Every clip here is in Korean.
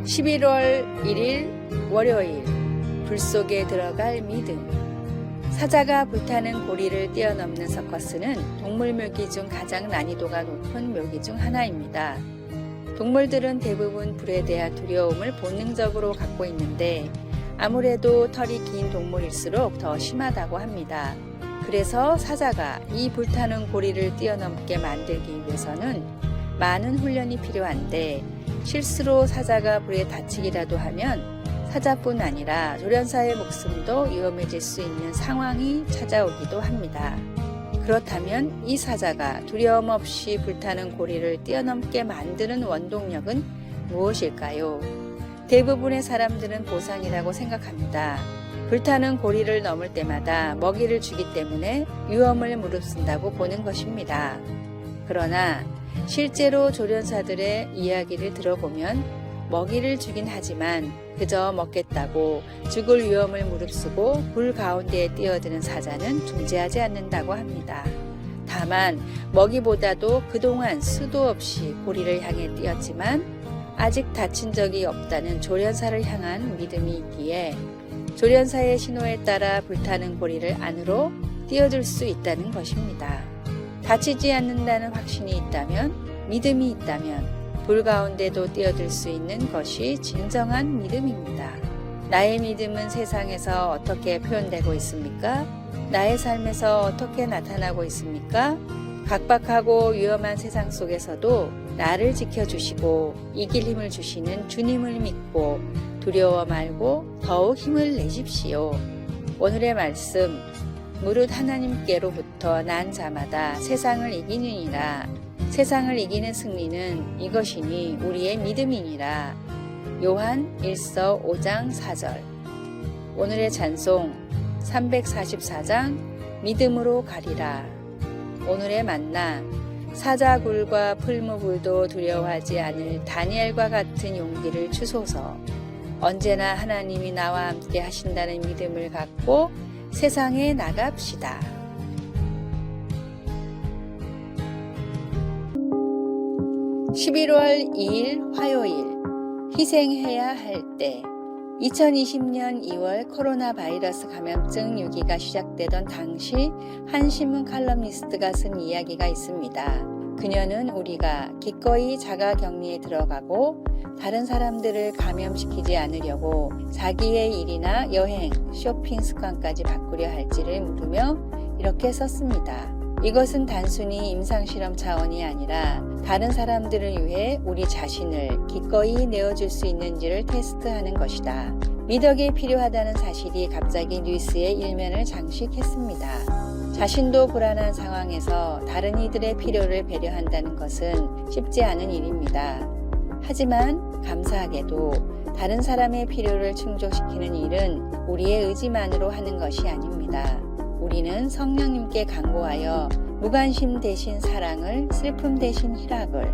11월 1일 월요일, 불 속에 들어갈 믿음. 사자가 불타는 고리를 뛰어넘는 서커스는 동물 묘기 중 가장 난이도가 높은 묘기 중 하나입니다. 동물들은 대부분 불에 대한 두려움을 본능적으로 갖고 있는데 아무래도 털이 긴 동물일수록 더 심하다고 합니다. 그래서 사자가 이 불타는 고리를 뛰어넘게 만들기 위해서는 많은 훈련이 필요한데 실수로 사자가 불에 다치기라도 하면 사자뿐 아니라 조련사의 목숨도 위험해질 수 있는 상황이 찾아오기도 합니다. 그렇다면 이 사자가 두려움 없이 불타는 고리를 뛰어넘게 만드는 원동력은 무엇일까요? 대부분의 사람들은 보상이라고 생각합니다. 불타는 고리를 넘을 때마다 먹이를 주기 때문에 위험을 무릅쓴다고 보는 것입니다. 그러나 실제로 조련사들의 이야기를 들어보면 먹이를 주긴 하지만 그저 먹겠다고 죽을 위험을 무릅쓰고 불 가운데에 뛰어드는 사자는 존재하지 않는다고 합니다. 다만 먹이보다도 그동안 수도 없이 고리를 향해 뛰었지만 아직 다친 적이 없다는 조련사를 향한 믿음이 있기에 조련사의 신호에 따라 불타는 고리를 안으로 뛰어들 수 있다는 것입니다. 다치지 않는다는 확신이 있다면, 믿음이 있다면 불 가운데도 뛰어들 수 있는 것이 진정한 믿음입니다. 나의 믿음은 세상에서 어떻게 표현되고 있습니까? 나의 삶에서 어떻게 나타나고 있습니까? 각박하고 위험한 세상 속에서도 나를 지켜주시고 이길 힘을 주시는 주님을 믿고 두려워 말고 더욱 힘을 내십시오. 오늘의 말씀, 무릇 하나님께로부터 난 자마다 세상을 이기느니라. 세상을 이기는 승리는 이것이니 우리의 믿음이니라. 요한 1서 5장 4절. 오늘의 찬송 344장 믿음으로 가리라. 오늘의 만나 사자굴과 풀무불도 두려워하지 않을 다니엘과 같은 용기를 주소서. 언제나 하나님이 나와 함께 하신다는 믿음을 갖고 세상에 나갑시다. (11월 2일) 화요일, 희생해야 할 때. 2020년 2월 코로나 바이러스 감염증 유기가 시작되던 당시 한 신문 칼럼니스트가 쓴 이야기가 있습니다. 그녀는 우리가 기꺼이 자가격리에 들어가고 다른 사람들을 감염시키지 않으려고 자기의 일이나 여행, 쇼핑 습관까지 바꾸려 할지를 물으며 이렇게 썼습니다. 이것은 단순히 임상실험 차원이 아니라 다른 사람들을 위해 우리 자신을 기꺼이 내어줄 수 있는지를 테스트하는 것이다. 미덕이 필요하다는 사실이 갑자기 뉴스의 일면을 장식했습니다. 자신도 불안한 상황에서 다른 이들의 필요를 배려한다는 것은 쉽지 않은 일입니다. 하지만 감사하게도 다른 사람의 필요를 충족시키는 일은 우리의 의지만으로 하는 것이 아닙니다. 우리는 성령님께 간구하여 무관심 대신 사랑을, 슬픔 대신 희락을,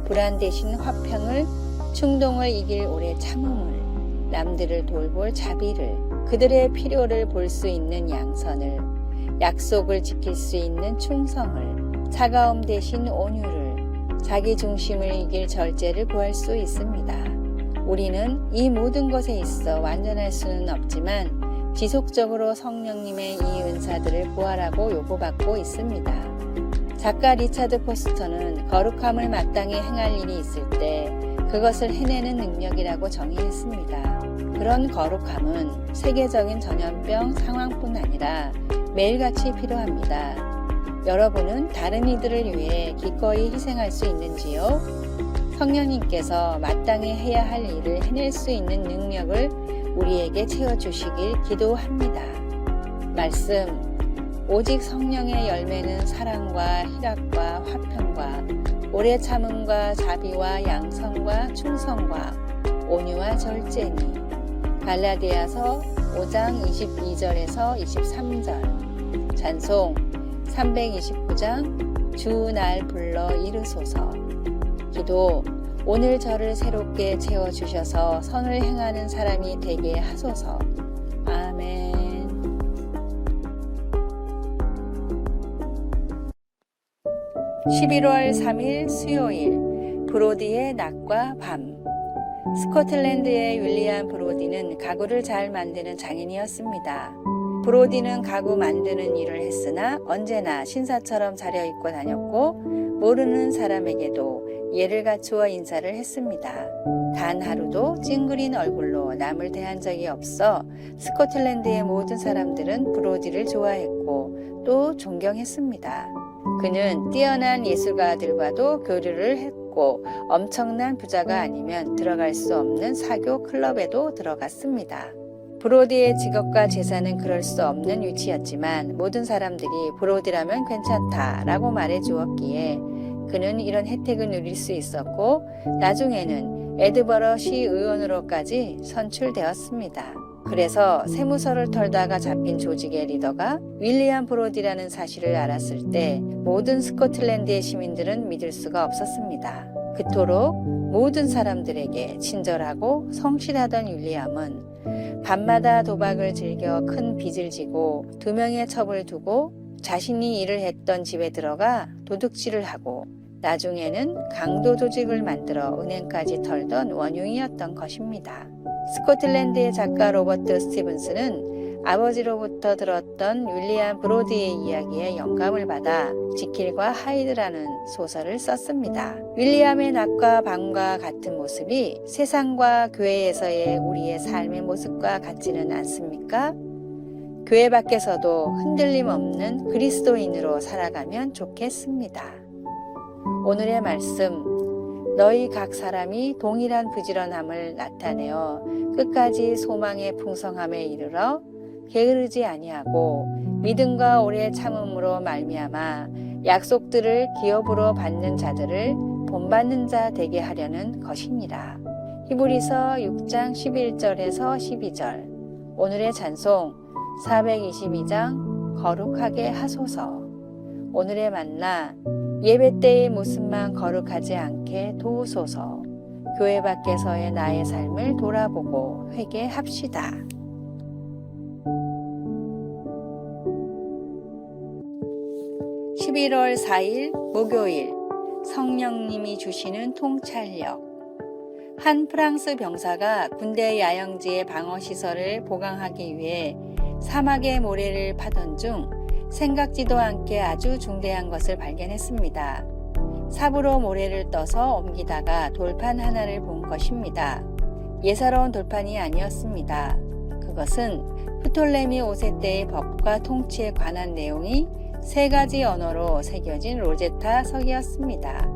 불안 대신 화평을, 충동을 이길 오래 참음을, 남들을 돌볼 자비를, 그들의 필요를 볼 수 있는 양선을, 약속을 지킬 수 있는 충성을, 차가움 대신 온유를, 자기 중심을 이길 절제를 구할 수 있습니다. 우리는 이 모든 것에 있어 완전할 수는 없지만 지속적으로 성령님의 이 은사들을 구하라고 요구받고 있습니다. 작가 리차드 포스터는 거룩함을 마땅히 행할 일이 있을 때 그것을 해내는 능력이라고 정의했습니다. 그런 거룩함은 세계적인 전염병 상황뿐 아니라 매일같이 필요합니다. 여러분은 다른 이들을 위해 기꺼이 희생할 수 있는지요? 성령님께서 마땅히 해야 할 일을 해낼 수 있는 능력을 우리에게 채워주시길 기도합니다. 말씀, 오직 성령의 열매는 사랑과 희락과 화평과 오래 참음과 자비와 양선과 충성과 온유와 절제니. 갈라디아서 5장 22절에서 23절. 찬송 329장 주 날 불러 이르소서. 기도, 오늘 저를 새롭게 채워주셔서 선을 행하는 사람이 되게 하소서. 아멘. 11월 3일 수요일, 브로디의 낮과 밤. 스코틀랜드의 윌리엄 브로디는 가구를 잘 만드는 장인이었습니다. 브로디는 가구 만드는 일을 했으나 언제나 신사처럼 차려입고 다녔고 모르는 사람에게도 예를 갖추어 인사를 했습니다. 단 하루도 찡그린 얼굴로 남을 대한 적이 없어 스코틀랜드의 모든 사람들은 브로디를 좋아했고 또 존경했습니다. 그는 뛰어난 예술가들과도 교류를 했고 엄청난 부자가 아니면 들어갈 수 없는 사교 클럽에도 들어갔습니다. 브로디의 직업과 재산은 그럴 수 없는 위치였지만 모든 사람들이 브로디라면 괜찮다라고 말해 주었기에 그는 이런 혜택을 누릴 수 있었고 나중에는 에드버러 시의원으로까지 선출되었습니다. 그래서 세무서를 털다가 잡힌 조직의 리더가 윌리엄 브로디라는 사실을 알았을 때 모든 스코틀랜드의 시민들은 믿을 수가 없었습니다. 그토록 모든 사람들에게 친절하고 성실하던 윌리엄은 밤마다 도박을 즐겨 큰 빚을 지고 2명의 첩을 두고 자신이 일을 했던 집에 들어가 도둑질을 하고 나중에는 강도 조직을 만들어 은행까지 털던 원흉이었던 것입니다. 스코틀랜드의 작가 로버트 스티븐스는 아버지로부터 들었던 윌리엄 브로디의 이야기에 영감을 받아 지킬과 하이드라는 소설을 썼습니다. 윌리엄의 낮과 밤과 같은 모습이 세상과 교회에서의 우리의 삶의 모습과 같지는 않습니까? 교회 밖에서도 흔들림 없는 그리스도인으로 살아가면 좋겠습니다. 오늘의 말씀, 너희 각 사람이 동일한 부지런함을 나타내어 끝까지 소망의 풍성함에 이르러 게으르지 아니하고 믿음과 오래 참음으로 말미암아 약속들을 기업으로 받는 자들을 본받는 자 되게 하려는 것이니라. 히브리서 6장 11절에서 12절. 오늘의 찬송 422장 거룩하게 하소서. 오늘의 만나 예배 때의 모습만 거룩하지 않게 도우소서. 교회 밖에서의 나의 삶을 돌아보고 회개합시다. (11월 4일) 목요일 성령님이 주시는 통찰력. 한 프랑스 병사가 군대 야영지의 방어시설을 보강하기 위해 사막의 모래를 파던 중 생각지도 않게 아주 중대한 것을 발견했습니다. 삽으로 모래를 떠서 옮기다가 돌판 하나를 본 것입니다. 예사로운 돌판이 아니었습니다. 그것은 프톨레미 5세 때의 법과 통치에 관한 내용이 3가지 언어로 새겨진 로제타 석이었습니다.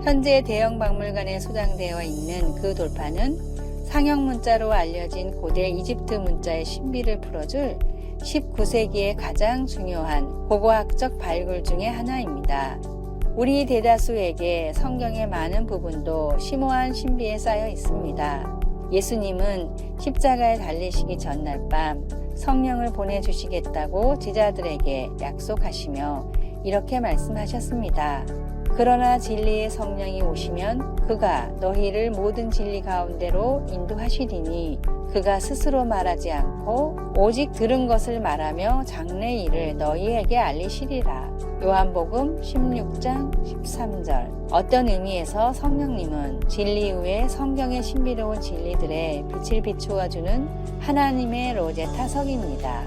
현재 대형 박물관에 소장되어 있는 그 돌판은 상형 문자로 알려진 고대 이집트 문자의 신비를 풀어줄 19세기의 가장 중요한 고고학적 발굴 중의 하나입니다. 우리 대다수에게 성경의 많은 부분도 심오한 신비에 쌓여 있습니다. 예수님은 십자가에 달리시기 전날 밤 성령을 보내주시겠다고 제자들에게 약속하시며 이렇게 말씀하셨습니다. 그러나 진리의 성령이 오시면 그가 너희를 모든 진리 가운데로 인도하시리니 그가 스스로 말하지 않고 오직 들은 것을 말하며 장래 일을 너희에게 알리시리라. 요한복음 16장 13절. 어떤 의미에서 성령님은 진리 외에 성경의 신비로운 진리들에 빛을 비추어주는 하나님의 로제타석입니다.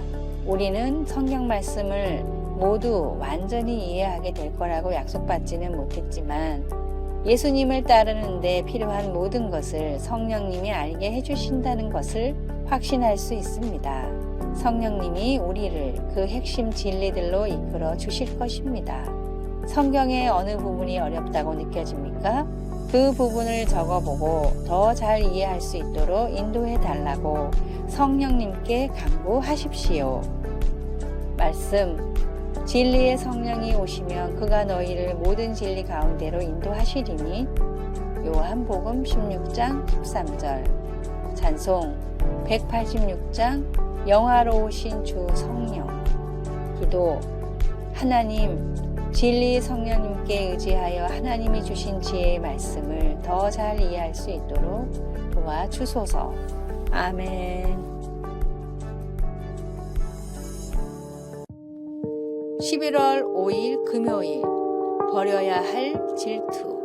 우리는 성경 말씀을 모두 완전히 이해하게 될 거라고 약속받지는 못했지만 예수님을 따르는 데 필요한 모든 것을 성령님이 알게 해주신다는 것을 확신할 수 있습니다. 성령님이 우리를 그 핵심 진리들로 이끌어 주실 것입니다. 성경의 어느 부분이 어렵다고 느껴집니까? 그 부분을 적어보고 더 잘 이해할 수 있도록 인도해 달라고 성령님께 간구하십시오. 말씀, 진리의 성령이 오시면 그가 너희를 모든 진리 가운데로 인도하시리니. 요한복음 16장 13절. 찬송 186장 영화로우신 주 성령. 기도, 하나님, 진리 성령님께 의지하여 하나님이 주신 지혜의 말씀을 더 잘 이해할 수 있도록 도와주소서. 아멘. 11월 5일 금요일, 버려야 할 질투.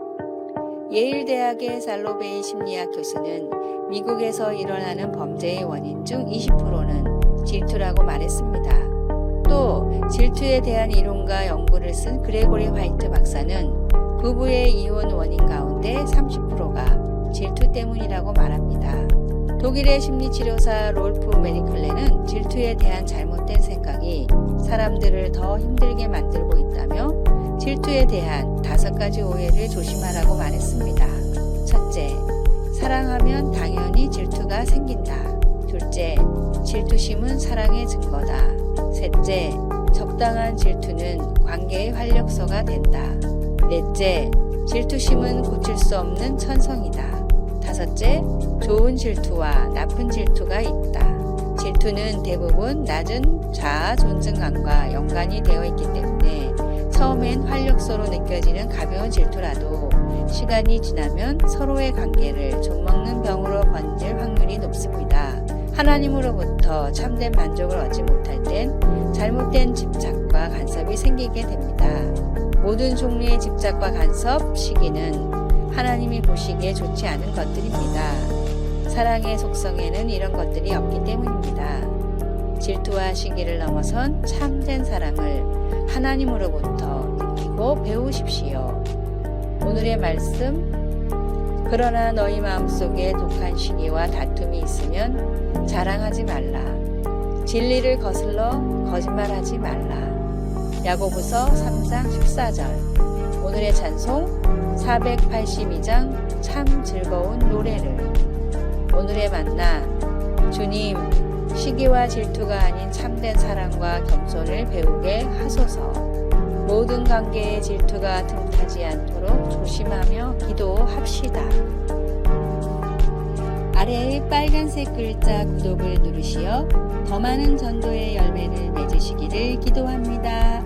예일대학의 살로베이 심리학 교수는 미국에서 일어나는 범죄의 원인 중 20%는 질투라고 말했습니다. 또 질투에 대한 이론과 연구를 쓴 그레고리 화이트 박사는 부부의 이혼 원인 가운데 30%가 질투 때문이라고 말합니다. 독일의 심리치료사 롤프 메리클레는 질투에 대한 잘못된 생각이 사람들을 더 힘들게 만들고 있다며 질투에 대한 5가지 오해를 조심하라고 말했습니다. 첫째, 사랑하면 당연히 질투가 생긴다. 둘째, 질투심은 사랑의 증거다. 셋째, 적당한 질투는 관계의 활력소가 된다. 넷째, 질투심은 고칠 수 없는 천성이다. 다섯째, 좋은 질투와 나쁜 질투가 있다. 질투는 대부분 낮은 자아 존중감과 연관이 되어 있기 때문에 처음엔 활력소로 느껴지는 가벼운 질투라도 시간이 지나면 서로의 관계를 좀먹는 병으로 번질 확률이 높습니다. 하나님으로부터 참된 만족을 얻지 못할 땐 잘못된 집착과 간섭이 생기게 됩니다. 모든 종류의 집착과 간섭, 시기는 하나님이 보시기에 좋지 않은 것들입니다. 사랑의 속성에는 이런 것들이 없기 때문입니다. 질투와 시기를 넘어선 참된 사랑을 하나님으로부터 느끼고 배우십시오. 오늘의 말씀, 그러나 너희 마음속에 독한 시기와 다툼이 있으면 자랑하지 말라. 진리를 거슬러 거짓말하지 말라. 야고보서 3장 14절. 오늘의 찬송 482장 참 즐거운 노래를. 오늘의 만나, 주님, 시기와 질투가 아닌 참된 사랑과 겸손을 배우게 하소서. 모든 관계에 질투가 틈타지 않도록 조심하며 기도합시다. 아래의 빨간색 글자 구독을 누르시어 더 많은 전도의 열매를 맺으시기를 기도합니다.